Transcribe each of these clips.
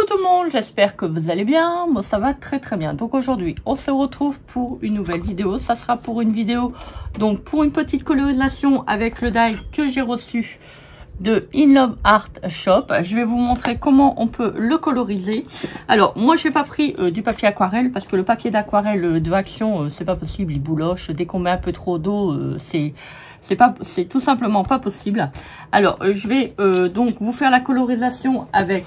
tout le monde, j'espère que vous allez bien. Moi ça va très très bien. Donc aujourd'hui on se retrouve pour une nouvelle vidéo. Ça sera pour une vidéo, donc pour une petite colorisation avec le die que j'ai reçu de In Love Art Shop. Je vais vous montrer comment on peut le coloriser. Alors moi j'ai pas pris du papier aquarelle parce que le papier d'aquarelle de Action c'est pas possible, il bouloche. Dès qu'on met un peu trop d'eau c'est tout simplement pas possible. Alors je vais donc vous faire la colorisation avec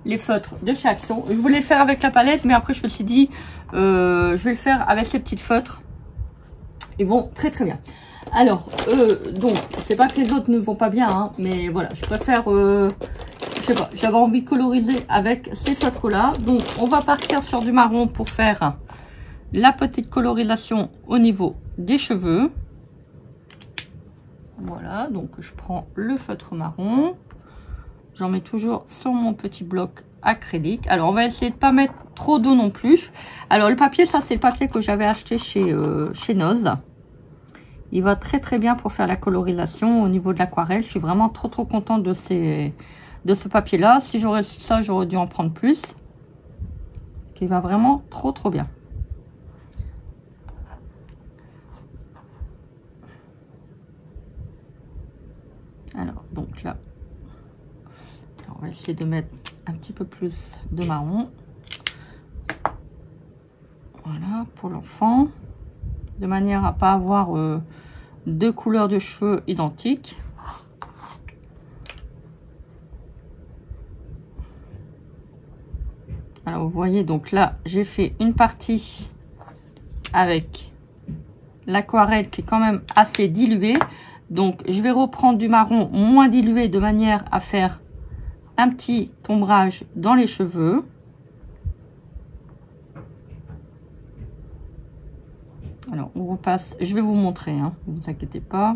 les feutres de chez Action. Je voulais le faire avec la palette, mais après je me suis dit je vais le faire avec ces petites feutres. Ils vont très très bien. Alors donc c'est pas que les autres ne vont pas bien, hein, mais voilà, je préfère je sais pas, j'avais envie de coloriser avec ces feutres là. Donc on va partir sur du marron pour faire la petite colorisation au niveau des cheveux. Voilà, donc je prends le feutre marron, j'en mets toujours sur mon petit bloc acrylique. Alors on va essayer de pas mettre trop d'eau non plus. Alors le papier, ça c'est le papier que j'avais acheté chez Noz. Il va très très bien pour faire la colorisation au niveau de l'aquarelle. Je suis vraiment trop contente de ce papier là. Si j'aurais su ça, j'aurais dû en prendre plus. Qui va vraiment trop bien. Alors donc là, on va essayer de mettre un petit peu plus de marron. Voilà, pour l'enfant, de manière à pas avoir deux couleurs de cheveux identiques. Alors vous voyez, donc là j'ai fait une partie avec l'aquarelle qui est quand même assez diluée. Donc je vais reprendre du marron moins dilué de manière à faire un petit ombrage dans les cheveux. Alors on repasse, je vais vous montrer, hein, ne vous inquiétez pas.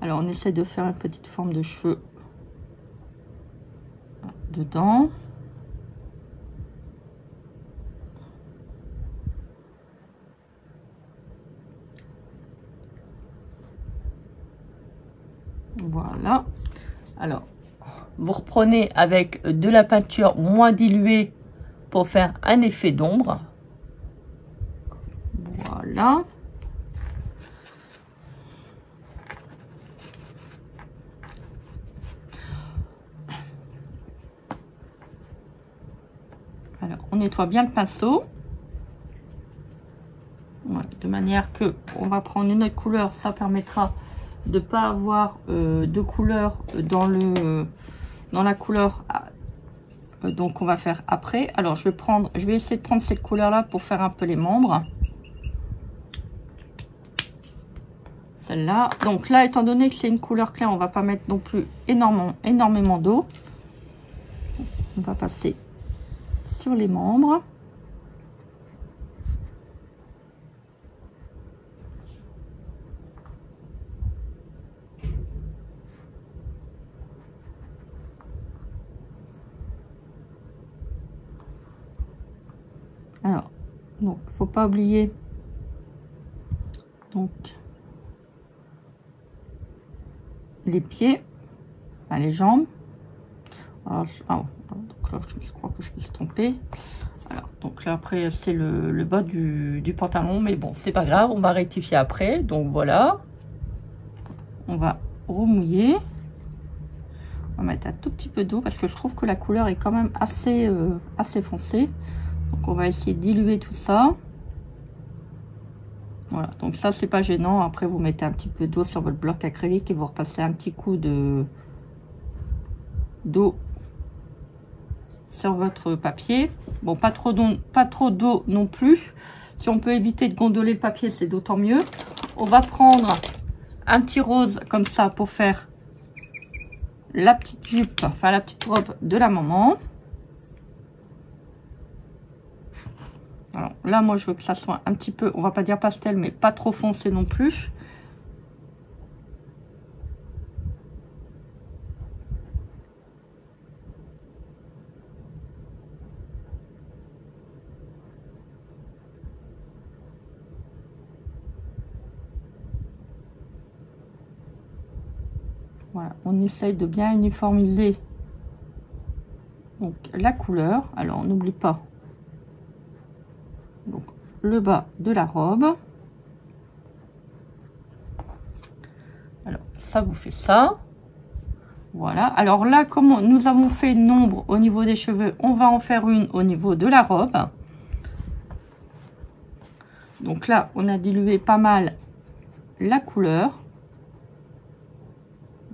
Alors on essaie de faire une petite forme de cheveux dedans. Voilà. Alors, vous reprenez avec de la peinture moins diluée pour faire un effet d'ombre. Voilà. Alors, on nettoie bien le pinceau. Ouais, de manière que on va prendre une autre couleur. Ça permettra de pas avoir de couleur dans la couleur donc on va faire après. Alors je vais essayer de prendre cette couleur là pour faire un peu les membres, celle-là. Donc là, étant donné que c'est une couleur claire, on va pas mettre non plus énormément d'eau. On va passer sur les membres. Alors, donc, faut pas oublier donc les pieds, enfin, les jambes. Alors, donc là, je crois que je me suis trompée. Alors, donc là, après, c'est le bas du pantalon, mais bon, c'est pas grave, on va rectifier après. Donc voilà, on va remouiller. On va mettre un tout petit peu d'eau parce que je trouve que la couleur est quand même assez foncée. Donc on va essayer de diluer tout ça. Voilà, donc ça c'est pas gênant. Après vous mettez un petit peu d'eau sur votre bloc acrylique et vous repassez un petit coup d'eau sur votre papier. Bon, pas trop d'eau non plus. Si on peut éviter de gondoler le papier, c'est d'autant mieux. On va prendre un petit rose comme ça pour faire la petite jupe, enfin la petite robe de la maman. Alors là, moi, je veux que ça soit un petit peu, on va pas dire pastel, mais pas trop foncé non plus. Voilà, on essaye de bien uniformiser donc la couleur. Alors, on n'oublie pas donc le bas de la robe. Alors, ça vous fait ça. Voilà. Alors là, comme nous avons fait une ombre au niveau des cheveux, on va en faire une au niveau de la robe. Donc là, on a dilué pas mal la couleur.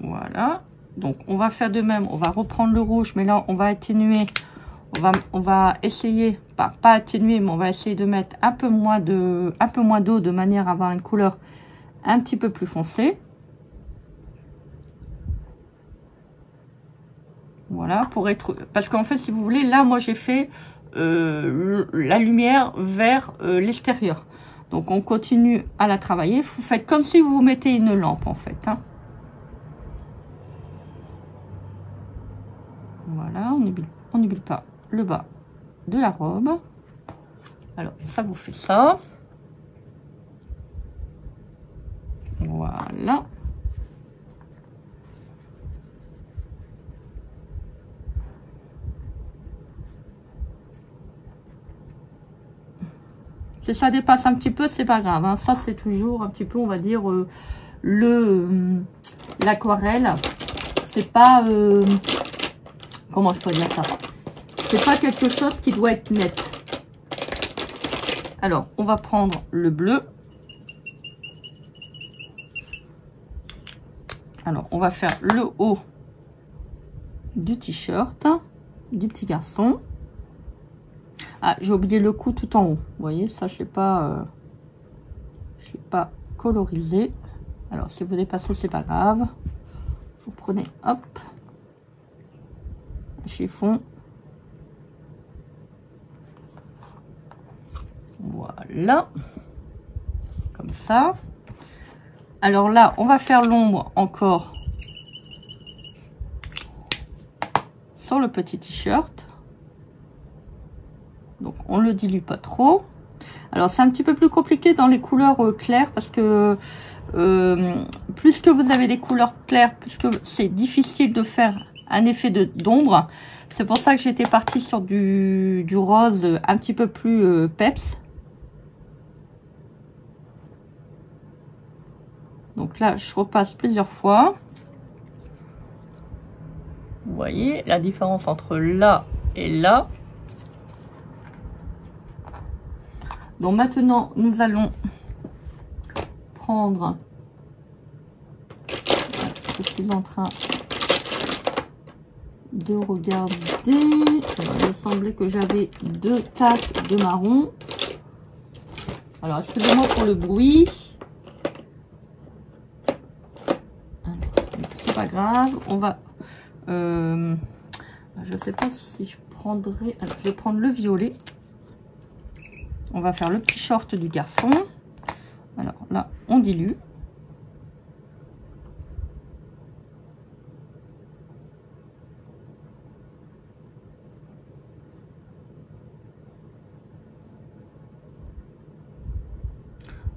Voilà. Donc, on va faire de même. On va reprendre le rouge, mais là, on va atténuer. On va essayer, pas atténuer, mais on va essayer de mettre un peu moins d'eau de manière à avoir une couleur un petit peu plus foncée. Voilà, pour être... Parce qu'en fait, si vous voulez, là, moi, j'ai fait la lumière vers l'extérieur. Donc, on continue à la travailler. Vous faites comme si vous mettez une lampe, en fait. Hein. Voilà, on n'oublie pas le bas de la robe. Alors, ça vous fait ça. Voilà. Si ça dépasse un petit peu, c'est pas grave. Hein. Ça, c'est toujours un petit peu, on va dire, l'aquarelle. C'est pas... comment je peux dire ça? C'est pas quelque chose qui doit être net. Alors, on va prendre le bleu. Alors, on va faire le haut du t-shirt du petit garçon. Ah, j'ai oublié le cou tout en haut. Vous voyez, ça, je ne l'ai pas colorisé. Alors, si vous dépassez, c'est pas grave. Vous prenez, hop, chiffon. Voilà. Comme ça. Alors là, on va faire l'ombre encore sur le petit t-shirt. Donc, on le dilue pas trop. Alors, c'est un petit peu plus compliqué dans les couleurs claires parce que plus que vous avez des couleurs claires, plus que c'est difficile de faire un effet d'ombre. C'est pour ça que j'étais partie sur du rose un petit peu plus peps. Donc là, je repasse plusieurs fois. Vous voyez la différence entre là et là. Donc maintenant, nous allons prendre... Je suis en train de regarder. Alors, il me semblait que j'avais 2 tacs de marron. Alors, excusez-moi pour le bruit. C'est pas grave. On va... je sais pas si je prendrai... Alors, je vais prendre le violet. On va faire le petit short du garçon. Alors là, on dilue.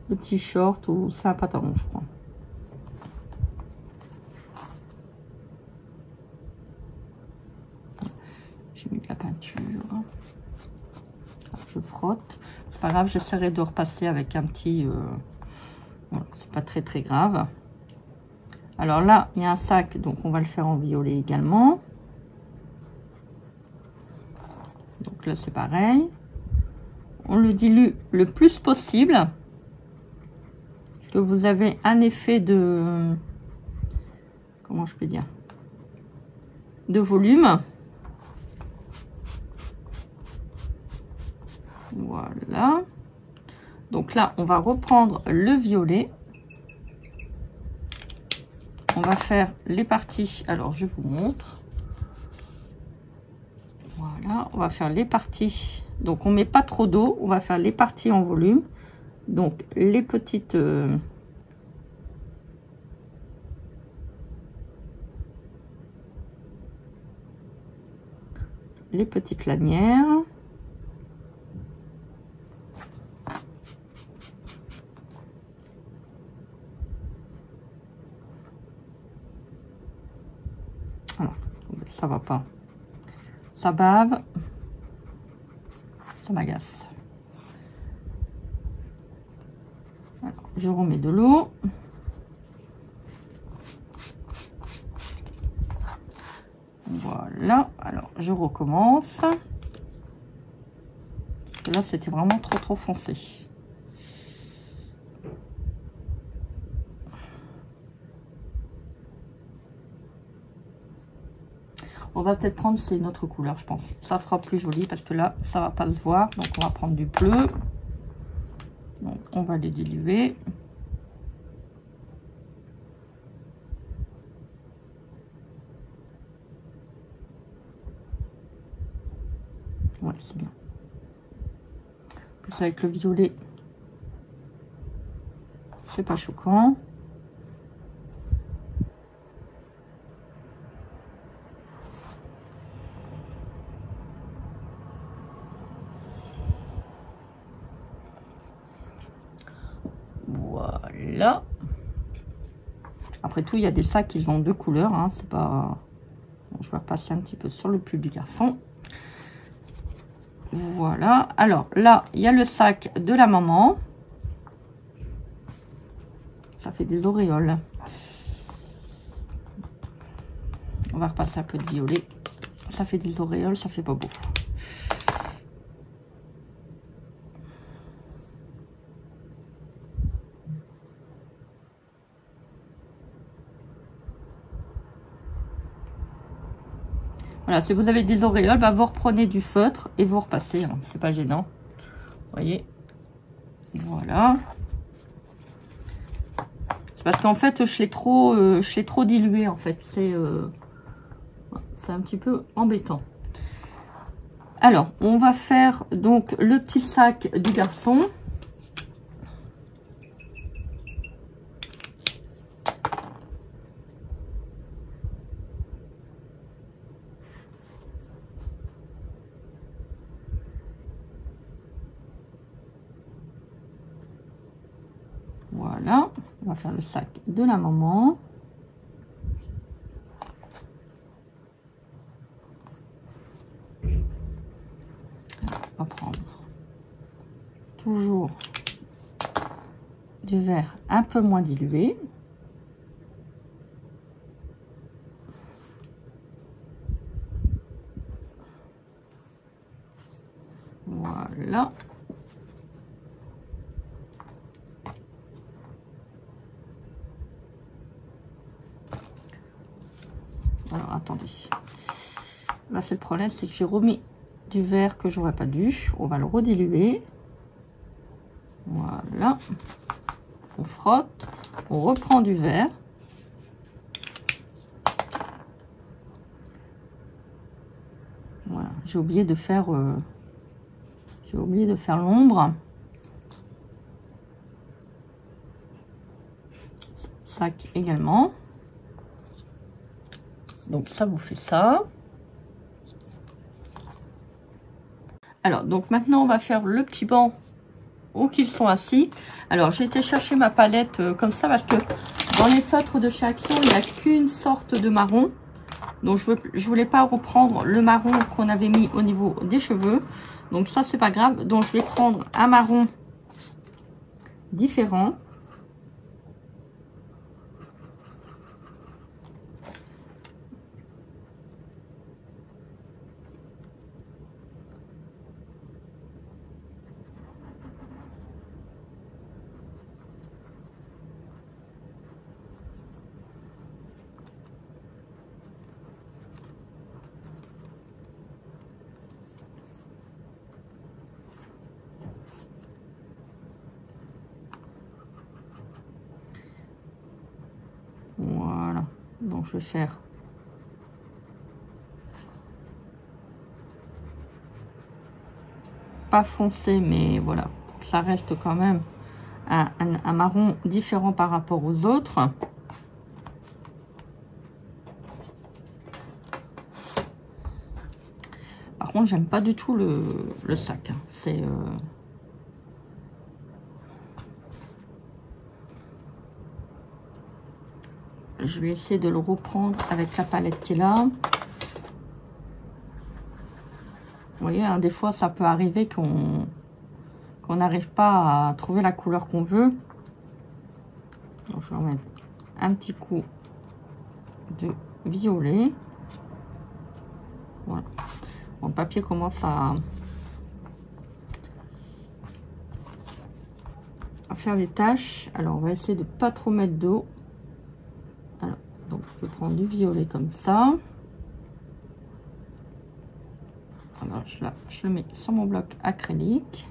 Le petit short ou c'est un pantalon, je crois. J'ai mis de la peinture. Alors, je frotte. C'est pas grave, j'essaierai de repasser avec un petit... Voilà, c'est pas très très grave. Alors là, il y a un sac, donc on va le faire en violet également. Donc là, c'est pareil. On le dilue le plus possible. Parce que vous avez un effet de... Comment je peux dire? De volume. Voilà. Donc là, on va reprendre le violet. On va faire les parties. Alors, je vous montre. Voilà, on va faire les parties. Donc, on met pas trop d'eau. On va faire les parties en volume. Donc, les petites... les petites lanières. ça va pas. Ça bave. Ça m'agace. Je remets de l'eau. Voilà. Alors, je recommence. Parce que là, c'était vraiment trop foncé. On va peut-être prendre, c'est une autre couleur, je pense. Ça fera plus joli parce que là, ça va pas se voir. Donc, on va prendre du bleu. Donc, on va les diluer. Ouais, c'est bien. Plus avec le violet, c'est pas choquant. Voilà. Après tout, il y a des sacs qui ont deux couleurs. Hein, c'est pas... Bon, je vais repasser un petit peu sur le pull du garçon. Voilà. Alors là, il y a le sac de la maman. Ça fait des auréoles. On va repasser un peu de violet. Ça fait des auréoles, ça fait pas beau. Voilà, si vous avez des auréoles, bah, vous reprenez du feutre et vous repassez. Hein, c'est pas gênant. Vous voyez. Voilà. C'est parce qu'en fait, je l'ai trop dilué, en fait. C'est un petit peu embêtant. Alors, on va faire donc le petit sac du garçon. Voilà, on va faire le sac de la maman. On va prendre toujours du vert un peu moins dilué. Voilà. Alors, attendez. Là, c'est le problème, c'est que j'ai remis du vert que j'aurais pas dû. On va le rediluer. Voilà. On frotte. On reprend du vert. Voilà. J'ai oublié de faire... l'ombre. Sac également. Donc ça vous fait ça. Alors donc maintenant on va faire le petit banc où qu'ils sont assis. Alors j'ai été chercher ma palette comme ça parce que dans les feutres de chez Action il n'y a qu'une sorte de marron. Donc je voulais pas reprendre le marron qu'on avait mis au niveau des cheveux. Donc ça c'est pas grave. Donc je vais prendre un marron différent. Voilà, donc je vais faire pas foncé, mais voilà, ça reste quand même un marron différent par rapport aux autres. Par contre, j'aime pas du tout le sac. Hein. C'est je vais essayer de le reprendre avec la palette qui est là. voyez, hein, des fois, ça peut arriver qu'on n'arrive pas à trouver la couleur qu'on veut. Donc, je vais remettre un petit coup de violet. Voilà. Mon papier commence à faire des taches. Alors, on va essayer de pas trop mettre d'eau. Alors, donc, je prends du violet comme ça. Alors, je le mets sur mon bloc acrylique.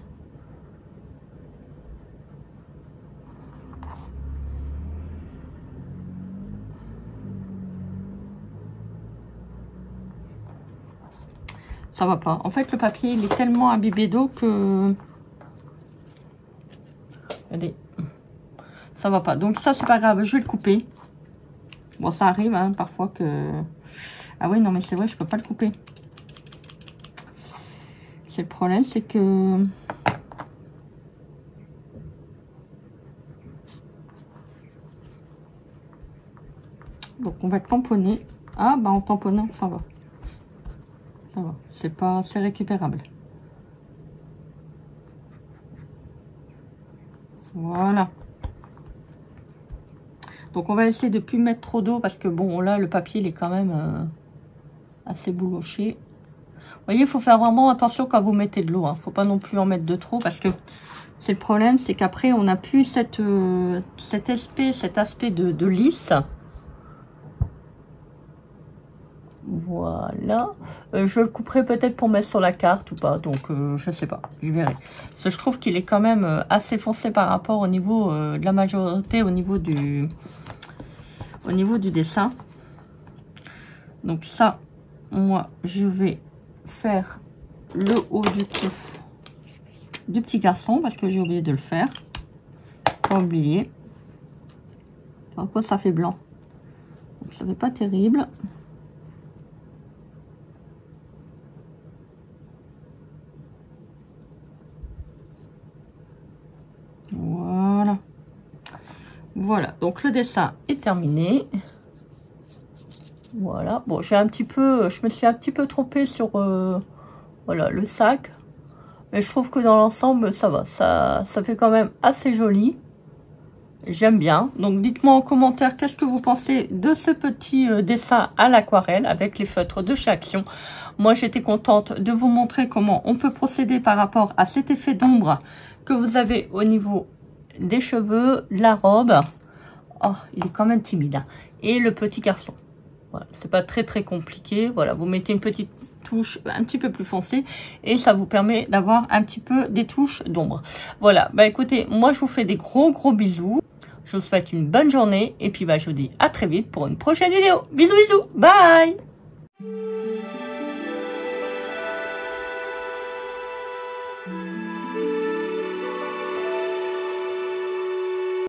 Ça va pas. En fait, le papier, il est tellement imbibé d'eau que... Allez, ça va pas. Donc ça, c'est pas grave. Je vais le couper. Bon, ça arrive, hein, parfois que... Ah oui, non, mais c'est vrai, je peux pas le couper. C'est le problème, c'est que... Donc, on va le tamponner. Ah, bah, en tamponnant, ça va. Ça va. C'est pas... C'est récupérable. Voilà. Donc, on va essayer de plus mettre trop d'eau parce que, bon, là, le papier, il est quand même assez bouloché. Vous voyez, il faut faire vraiment attention quand vous mettez de l'eau. Hein. Faut pas non plus en mettre de trop parce que c'est le problème, c'est qu'après, on n'a plus cet aspect de lisse. Voilà. Je le couperai peut-être pour mettre sur la carte ou pas. Donc, je sais pas. Je verrai. Parce que je trouve qu'il est quand même assez foncé par rapport au niveau de la majorité, au niveau du dessin. Donc ça, moi, je vais faire le haut du cou du petit garçon parce que j'ai oublié de le faire. Pas oublier. Alors quoi, ça fait blanc. Donc, ça fait pas terrible. Voilà. Voilà. Donc le dessin est terminé. Voilà. Bon, je me suis un petit peu trompée sur voilà, le sac. Mais je trouve que dans l'ensemble, ça va. Ça fait quand même assez joli. J'aime bien. Donc, dites-moi en commentaire qu'est-ce que vous pensez de ce petit dessin à l'aquarelle avec les feutres de chez Action. Moi, j'étais contente de vous montrer comment on peut procéder par rapport à cet effet d'ombre que vous avez au niveau des cheveux, la robe. Oh, il est quand même timide. Hein. Et le petit garçon. Voilà, c'est pas très compliqué. Voilà, vous mettez une petite touche un petit peu plus foncée et ça vous permet d'avoir un petit peu des touches d'ombre. Voilà, bah écoutez, moi je vous fais des gros bisous. Je vous souhaite une bonne journée et puis bah je vous dis à très vite pour une prochaine vidéo. Bisous, bye.